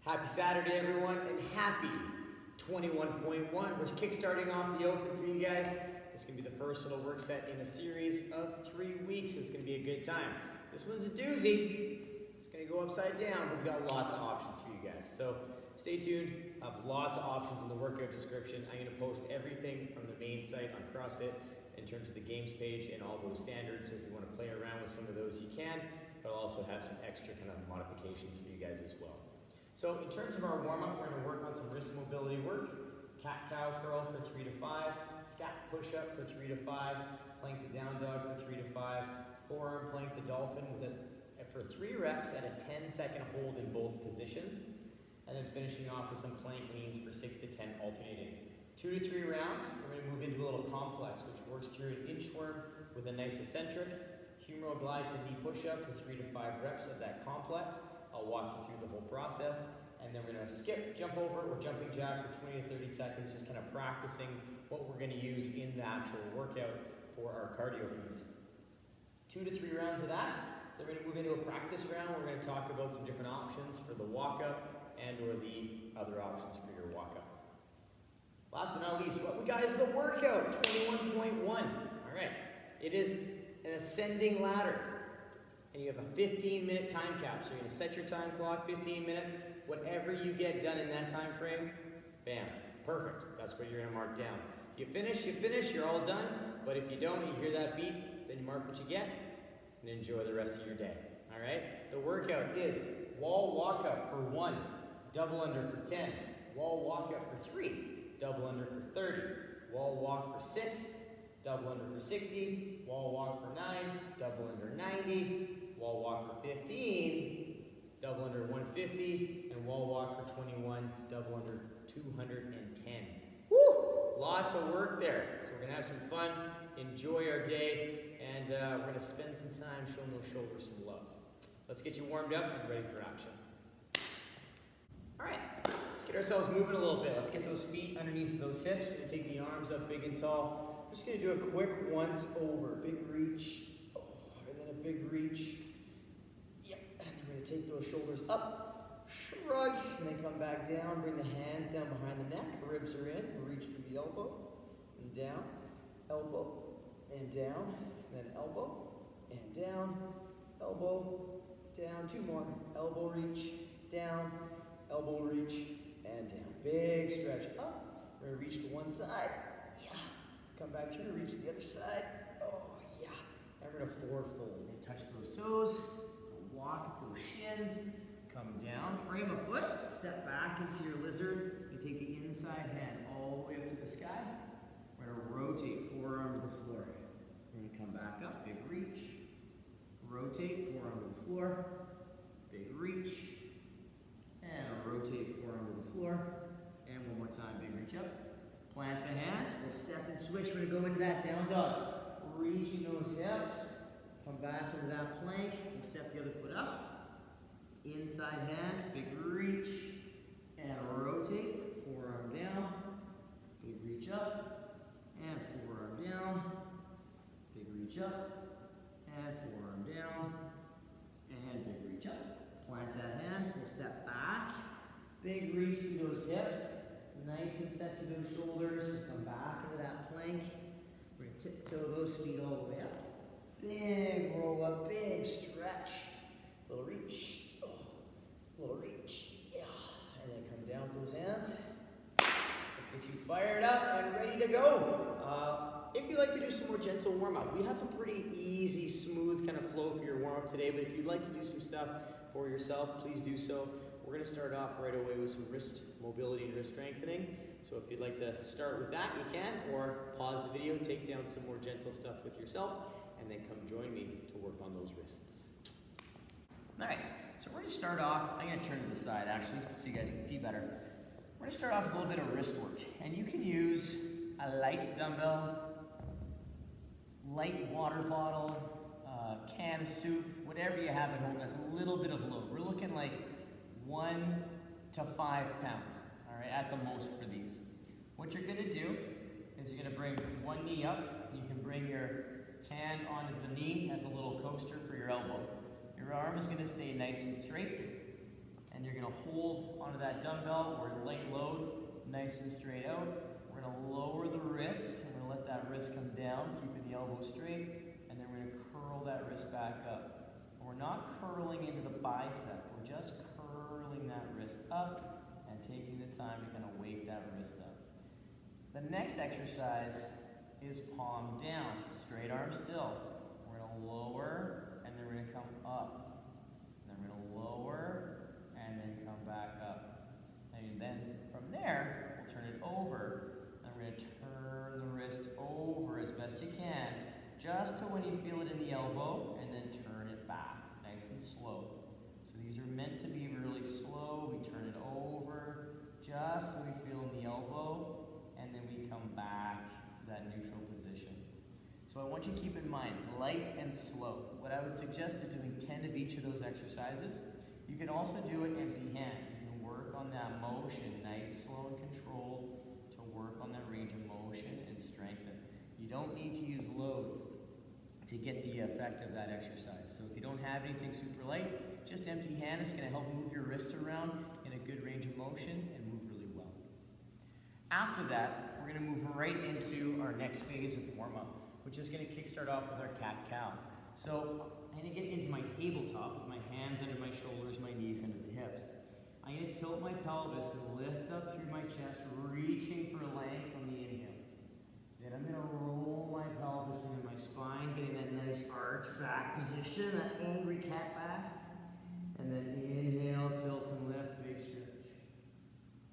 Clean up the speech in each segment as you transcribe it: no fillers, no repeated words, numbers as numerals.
Happy Saturday, everyone, and happy 21.1. We're kickstarting off the open for you guys. It's going to be the first little work set in a series of 3 weeks. It's going to be a good time. This one's a doozy. It's going to go upside down, but we've got lots of options for you guys. So stay tuned. I have lots of options in the workout description. I'm going to post everything from the main site on CrossFit in terms of the games page and all those standards. So if you want to play around with some of those, you can. But I'll also have some extra kind of modifications for you guys as well. So in terms of our warm-up, we're going to work on some wrist mobility work. Cat-cow curl for 3 to 5. Scap Push-Up for 3 to 5. Plank to down dog for 3 to 5. Forearm plank to dolphin for 3 reps at a 10-second hold in both positions. And then finishing off with some plank leans for 6 to 10 alternating. 2 to 3 rounds, we're going to move into a little complex, which works through an inchworm with a nice eccentric. Humeral glide to knee push-up for 3 to 5 reps of that complex. I'll walk you through the whole process, and then we're going to skip, jump over, or jumping jack for 20 to 30 seconds, just kind of practicing what we're going to use in the actual workout for our cardio piece. 2 to 3 rounds of that. Then we're going to move into a practice round. We're going to talk about some different options for the walk-up and or the other options for your walk-up. Last but not least, what we got is the workout, 21.1. All right, it is an ascending ladder. And you have a 15-minute time cap. So you're going to set your time clock, 15 minutes. Whatever you get done in that time frame, bam, perfect. That's what you're going to mark down. You finish, you're all done. But if you don't, you hear that beep, then you mark what you get and enjoy the rest of your day. All right? The workout is wall walk up for 1, double under for 10, wall walk up for 3, double under for 30, wall walk for 6, double under for 60, wall walk for 9, double under 90, wall walk for 15, double under 150, and wall walk for 21, double under 210. Woo! Lots of work there. So we're going to have some fun, enjoy our day, and we're going to spend some time showing those shoulders some love. Let's get you warmed up and ready for action. All right, let's get ourselves moving a little bit. Let's get those feet underneath those hips. We're going to take the arms up big and tall. I'm just going to do a quick once over. Big reach. Oh, and then a big reach. Yep. And then we're going to take those shoulders up. Shrug. And then come back down. Bring the hands down behind the neck. Ribs are in. Reach through the elbow. And down. Elbow. And down. And then elbow. And down. Elbow. Down. 2 more. Elbow reach. Down. Elbow reach. And down. Big stretch up. We're going to reach to one side. Yeah. Come back through, reach the other side. Oh, yeah. And we're going to forward fold. We're going to touch those toes, walk those shins, come down, frame a foot, step back into your lizard. You take the inside hand all the way up to the sky. We're going to rotate forearm to the floor. We're going to come back up, big reach. Rotate, forearm to the floor. Big reach. And rotate, forearm to the floor. And one more time, big reach up. Plant the hand, we'll step and switch. We're going to go into that down dog. Reaching those hips. Come back into that plank. We'll step the other foot up. Inside hand, big reach. And rotate. Forearm down. Big reach up. And forearm down. Big reach up. And forearm down. And big reach up. Plant that hand. We'll step back. Big reach through those hips. Nice and set through those shoulders. Come back into that plank. We're going to tiptoe those feet all the way up. Big roll up, big stretch. Little reach. Oh, little reach. Yeah. And then come down with those hands. Let's get you fired up and ready to go. If you'd like to do some more gentle warm-up, we have a pretty easy, smooth kind of flow for your warm-up today, but if you'd like to do some stuff for yourself, please do so. We're going to start off right away with some wrist mobility and wrist strengthening. So if you'd like to start with that, you can, or pause the video, take down some more gentle stuff with yourself, and then come join me to work on those wrists. All right, so we're going to start off, I'm going to turn to the side actually so you guys can see better. We're going to start off with a little bit of wrist work, and you can use a light dumbbell, light water bottle, can of soup, whatever you have at home that's a little bit of load. We're looking like 1 to 5 pounds, all right, at the most for these. What you're going to do is you're going to bring one knee up. You can bring your hand onto the knee as a little coaster for your elbow. Your arm is going to stay nice and straight, and you're gonna hold onto that dumbbell or light load, nice and straight out. We're gonna lower the wrist, and we're gonna let that wrist come down, keeping the elbow straight, and then we're gonna curl that wrist back up. And we're not curling into the bicep, we're just curling that wrist up and taking the time to kind of wake that wrist up. The next exercise is palm down, straight arm still. We're gonna lower, and then we're gonna come up. And then we're gonna lower, and then come back up. And then from there, we'll turn it over. And we're gonna turn the wrist over as best you can, just to when you feel it in the elbow, and then turn it back, nice and slow. So these are meant to be really slow. We turn it over, just so we feel in the elbow, and then we come back to that neutral position. So I want you to keep in mind, light and slow. What I would suggest is doing 10 of each of those exercises. You can also do it empty hand. You can work on that motion, nice, slow, and controlled, to work on that range of motion and strengthen. You don't need to use load to get the effect of that exercise. So if you don't have anything super light, just empty hand is going to help move your wrist around in a good range of motion and move really well. After that, we're going to move right into our next phase of warm-up, which is going to kickstart off with our cat-cow. So I'm going to get into my tabletop with my hands under my shoulders, my knees under the hips. I'm going to tilt my pelvis and lift up through my chest, reaching for length on the inhale. Then I'm going to roll my pelvis into my spine, getting that nice arch back position, that angry cat back. And then inhale, tilt and lift, big stretch.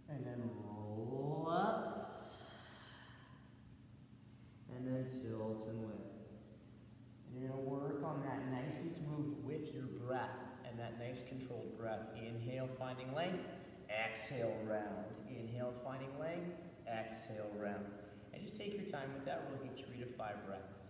And then roll up. And then tilt and lift. And you're going to work on that nice and smooth with your breath, and that nice controlled breath. Inhale, finding length. Exhale, round. Inhale, finding length. Exhale, round. And just take your time with that. We're looking 3 to 5 reps.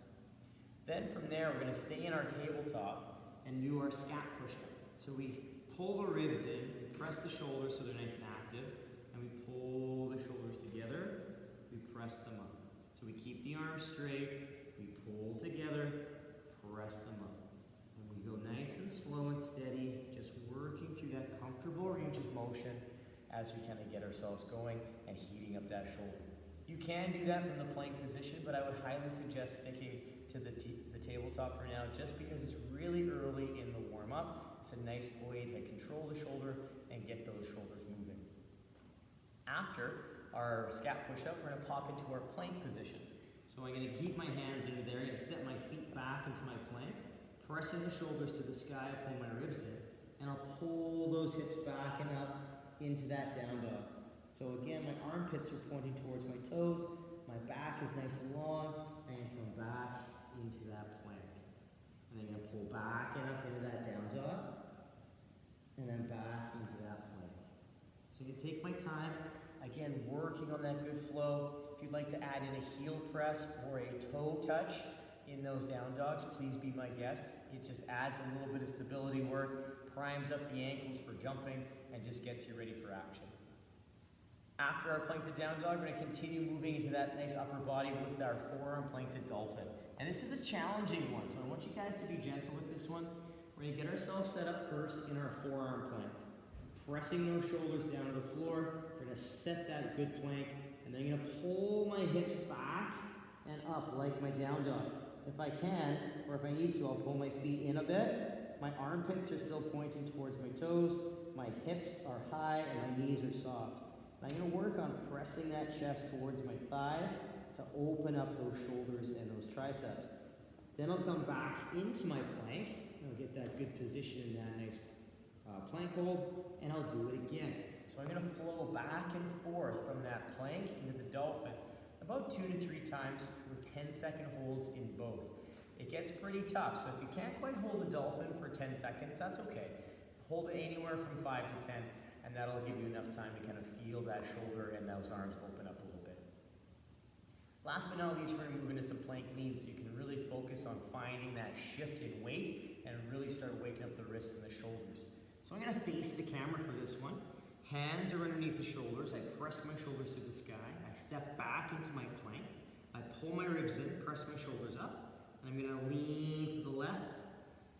Then from there, we're going to stay in our tabletop and do our Scap Push-Up. So we pull the ribs in, we press the shoulders so they're nice and active, and we pull the shoulders together, we press them up. So we keep the arms straight, we pull together, press them up. And we go nice and slow and steady, just working through that comfortable range of motion as we kind of get ourselves going and heating up that shoulder. You can do that from the plank position, but I would highly suggest sticking to the tabletop for now, just because it's really early in the warm-up. It's a nice way to control the shoulder and get those shoulders moving. After our Scap Push-Up, we're going to pop into our plank position. So I'm going to keep my hands under there, I'm going to step my feet back into my plank, pressing the shoulders to the sky, pull my ribs in, and I'll pull those hips back and up into that down dog. So again, my armpits are pointing towards my toes, my back is nice and long, and I come back into that plank. And I'm going to pull back and up into that down dog, and then back into that plank. So you can take my time, again, working on that good flow. If you'd like to add in a heel press or a toe touch in those down dogs, please be my guest. It just adds a little bit of stability work, primes up the ankles for jumping, and just gets you ready for action. After our plank to down dog, we're going to continue moving into that nice upper body with our forearm plank to dolphin. And this is a challenging one, so I want you guys to be gentle with this one. We're going to get ourselves set up first in our forearm plank. Pressing those shoulders down to the floor, we're going to set that good plank, and then I'm going to pull my hips back and up like my down dog. If I can, or if I need to, I'll pull my feet in a bit. My armpits are still pointing towards my toes, my hips are high, and my knees are soft. I'm going to work on pressing that chest towards my thighs to open up those shoulders and those triceps. Then I'll come back into my plank, and I'll get that good position in that nice plank hold, and I'll do it again. So I'm going to flow back and forth from that plank into the dolphin about 2 to 3 times with 10-second holds in both. It gets pretty tough, so if you can't quite hold the dolphin for 10 seconds, that's okay. Hold it anywhere from 5 to 10. And that'll give you enough time to kind of feel that shoulder and those arms open up a little bit. Last but not least, we're going to move into some plank leans, so you can really focus on finding that shift in weight and really start waking up the wrists and the shoulders. So I'm going to face the camera for this one. Hands are underneath the shoulders. I press my shoulders to the sky. I step back into my plank. I pull my ribs in, press my shoulders up. And I'm going to lean to the left.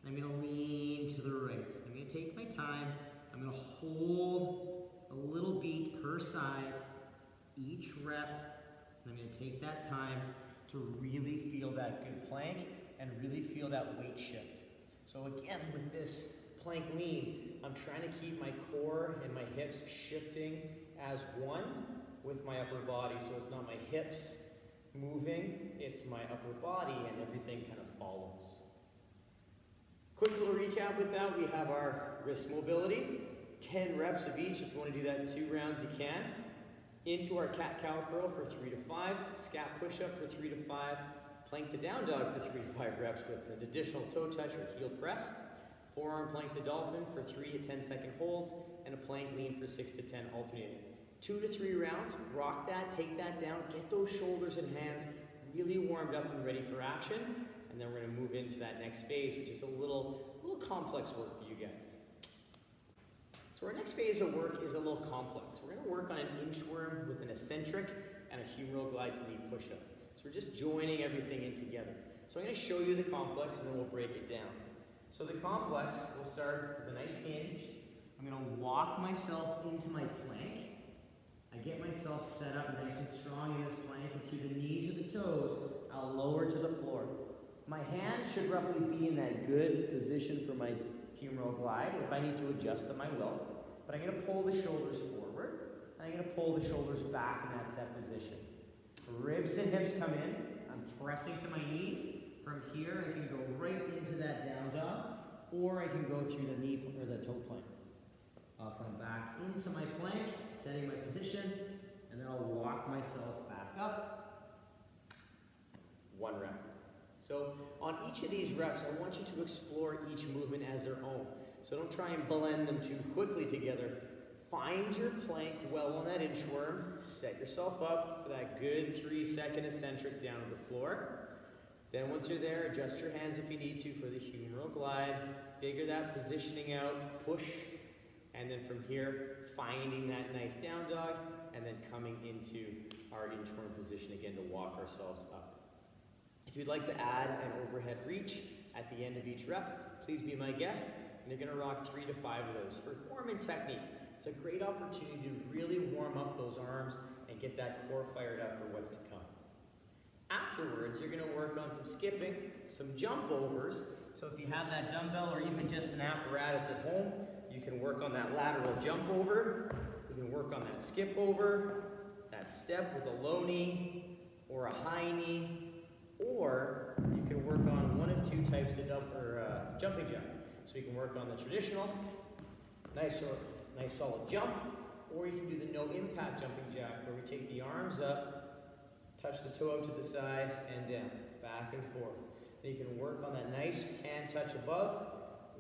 And I'm going to lean to the right. I'm going to take my time. I'm I'm gonna hold a little beat per side, each rep, and I'm gonna take that time to really feel that good plank and really feel that weight shift. So again, with this plank lean, I'm trying to keep my core and my hips shifting as one with my upper body. So it's not my hips moving, it's my upper body, and everything kind of follows. Quick little recap with that, we have our wrist mobility, 10 reps of each. If you want to do that in 2 rounds, you can. Into our cat-cow curl for 3 to 5, scap push-up for 3 to 5, plank to down dog for 3 to 5 reps with an additional toe touch or heel press, forearm plank to dolphin for 3 to 10 second holds, and a plank lean for 6 to 10 alternating. 2 to 3 rounds, rock that, take that down, get those shoulders and hands really warmed up and ready for action, and then we're going to move into that next phase, which is a little complex work for you guys. So our next phase of work is a little complex. We're going to work on an inchworm with an eccentric and a humeral glide to knee push-up. So we're just joining everything in together. So I'm going to show you the complex and then we'll break it down. So the complex, we'll start with a nice hinge. I'm going to walk myself into my plank. I get myself set up nice and strong in this plank, and through the knees or the toes, I'll lower to the floor. My hand should roughly be in that good position for my humeral glide. If I need to adjust them, I will. But I'm going to pull the shoulders forward, and I'm going to pull the shoulders back in that set position. Ribs and hips come in. I'm pressing to my knees. From here, I can go right into that down dog, or I can go through the knee or the toe plank. I'll come back into my plank, setting my position, and then I'll walk myself back up. 1 rep. So on each of these reps, I want you to explore each movement as their own. So don't try and blend them too quickly together. Find your plank well on that inchworm. Set yourself up for that good 3-second eccentric down to the floor. Then once you're there, adjust your hands if you need to for the humeral glide. Figure that positioning out, push, and then from here, finding that nice down dog, and then coming into our inchworm position again to walk ourselves up. If you'd like to add an overhead reach at the end of each rep, please be my guest. And you're going to rock 3 to 5 of those. For form and technique, it's a great opportunity to really warm up those arms and get that core fired up for what's to come. Afterwards, you're going to work on some skipping, some jump overs. So if you have that dumbbell or even just an apparatus at home, you can work on that lateral jump over. You can work on that skip over, that step with a low knee or a high knee, or you can work on one of 2 types of jumping jack. So you can work on the traditional, nice solid jump, or you can do the no impact jumping jack where we take the arms up, touch the toe out to the side and down, back and forth. Then you can work on that nice hand touch above,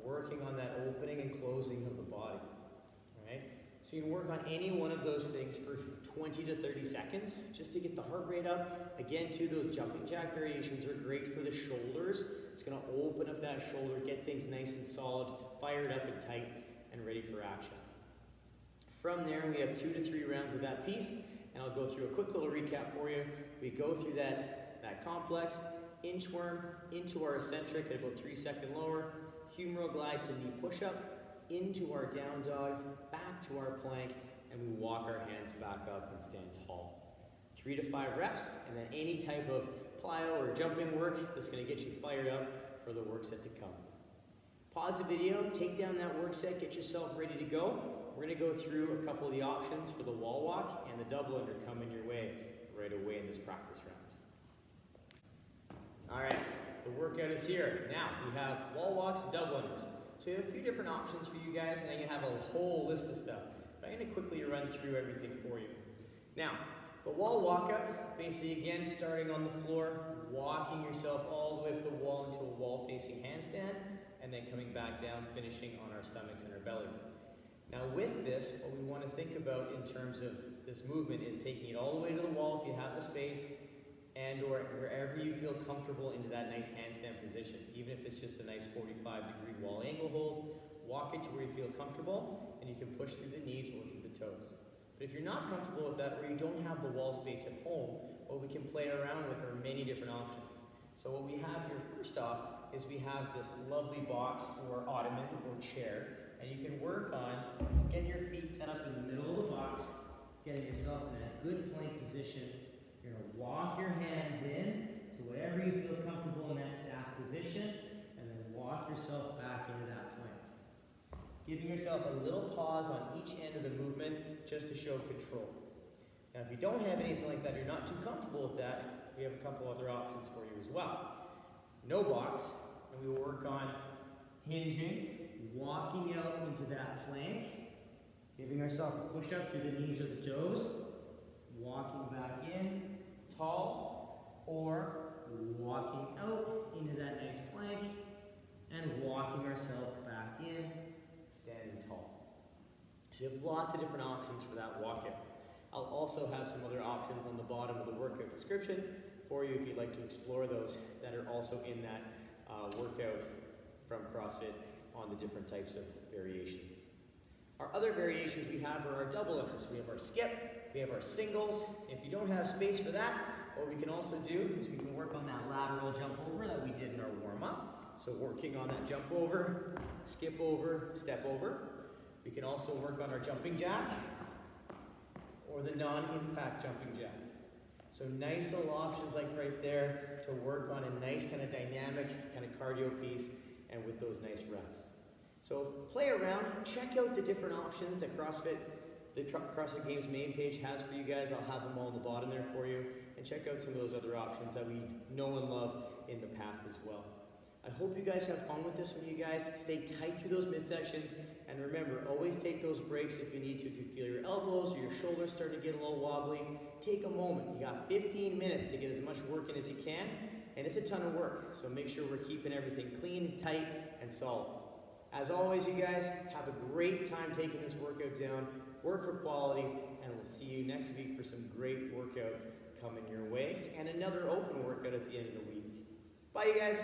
working on that opening and closing of the body. All right? So you can work on any one of those things for 20 to 30 seconds just to get the heart rate up. Again, too, those jumping jack variations are great for the shoulders. It's going to open up that shoulder, get things nice and solid, fired up and tight, and ready for action. From there, we have 2 to 3 rounds of that piece, and I'll go through a quick little recap for you. We go through that complex, inchworm, into our eccentric at about 3-second lower, humeral glide to knee push-up, into our down dog, back to our plank, and we walk our hands back up and stand tall. 3 to 5 reps, and then any type of plyo or jumping work that's going to get you fired up for the work set to come. Pause the video, take down that work set, get yourself ready to go. We're going to go through a couple of the options for the wall walk and the double under coming your way right away in this practice round. All right, the workout is here. Now, we have wall walks and double unders. So we have a few different options for you guys, and then you have a whole list of stuff. But I'm going to quickly run through everything for you. Now, the wall walk-up, basically again starting on the floor, walking yourself all the way up the wall into a wall-facing handstand, and then coming back down, finishing on our stomachs and our bellies. Now with this, what we want to think about in terms of this movement is taking it all the way to the wall if you have the space, and or wherever you feel comfortable into that nice handstand position. Even if it's just a nice 45-degree wall angle hold, walk it to where you feel comfortable, and you can push through the knees or through the toes. But if you're not comfortable with that, or you don't have the wall space at home, what we can play around with are many different options. So what we have here first off is we have this lovely box or ottoman or chair, and you can work on getting your feet set up in the middle of the box, getting yourself in a good plank position. You're going to walk your hands in to wherever you feel comfortable in that staff position, and then walk yourself back into that plank. Giving yourself a little pause on each end of the movement just to show control. Now, if you don't have anything like that, you're not too comfortable with that, we have a couple other options for you as well. No box, and we will work on hinging, walking out into that plank, giving ourselves a push-up through the knees or the toes, walking back in, tall, or walking out into that nice plank, and walking ourselves back in, standing tall. So you have lots of different options for that walkout. I'll also have some other options on the bottom of the workout description for you if you'd like to explore those that are also in that workout from CrossFit on the different types of variations. Our other variations we have are our double unders. We have our skip, we have our singles. If you don't have space for that, what we can also do is we can work on that lateral jump over that we did in our warm-up. So working on that jump over, skip over, step over. We can also work on our jumping jack or the non-impact jumping jack. So nice little options like right there to work on a nice kind of dynamic kind of cardio piece and with those nice reps. So play around, check out the different options that the CrossFit Games main page has for you guys. I'll have them all on the bottom there for you. And check out some of those other options that we know and love in the past as well. I hope you guys have fun with this one, you guys. Stay tight through those midsections. And remember, always take those breaks if you need to. If you feel your elbows or your shoulders starting to get a little wobbly, take a moment. You got 15 minutes to get as much work in as you can. And it's a ton of work. So make sure we're keeping everything clean, tight, and solid. As always, you guys, have a great time taking this workout down. Work for quality. And we'll see you next week for some great workouts coming your way. And another open workout at the end of the week. Bye, you guys.